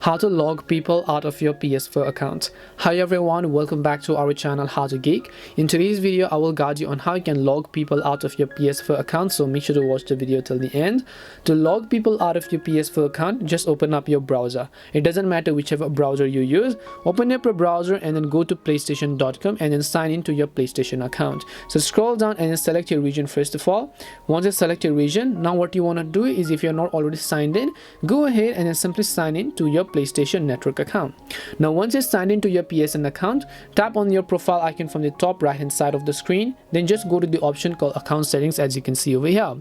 How to log people out of your PS4 account. Hi everyone, welcome back to our channel How to Geek. In today's video I will guide you on how you can log people out of your PS4 account, so make sure to watch the video till the end. To log people out of your PS4 account, just open up your browser. It doesn't matter whichever browser you use. Open up your browser and then go to playstation.com and then sign into your PlayStation account. So scroll down and then select your region first of all. Once you select your region, now what you want to do is, if you're not already signed in, go ahead and then simply sign in to your PlayStation Network account. Now once you're signed into your PSN account, tap on your profile icon from the top right hand side of the screen, then just go to the option called account settings, as you can see over here.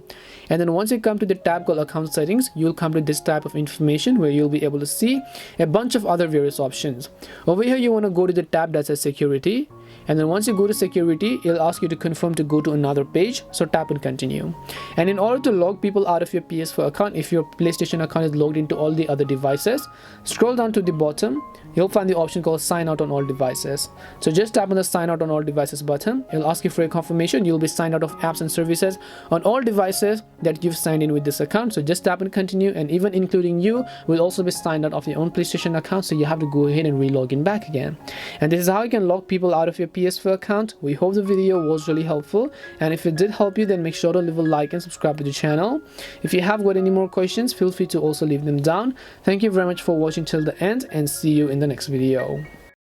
And then once you come to the tab called account settings, you'll come to this type of information where you'll be able to see a bunch of other various options. Over here you want to go to the tab that says security, and then once you go to security, it'll ask you to confirm to go to another page, so tap and continue. And in order to log people out of your PS4 account, if your PlayStation account is logged into all the other devices, scroll down to the bottom, you'll find the option called sign out on all devices. So just tap on the sign out on all devices button. It'll ask you for a confirmation you'll be signed out of apps and services on all devices that you've signed in with this account. So just tap and continue, and even including you will also be signed out of your own PlayStation account, so you have to go ahead and re-log in back again. And this is how you can log people out of your PS4 account. We hope the video was really helpful, and if it did help you, then make sure to leave a like and subscribe to the channel. If you have got any more questions, feel free to also leave them down. Thank you very much for watching till the end, and see you in the next video.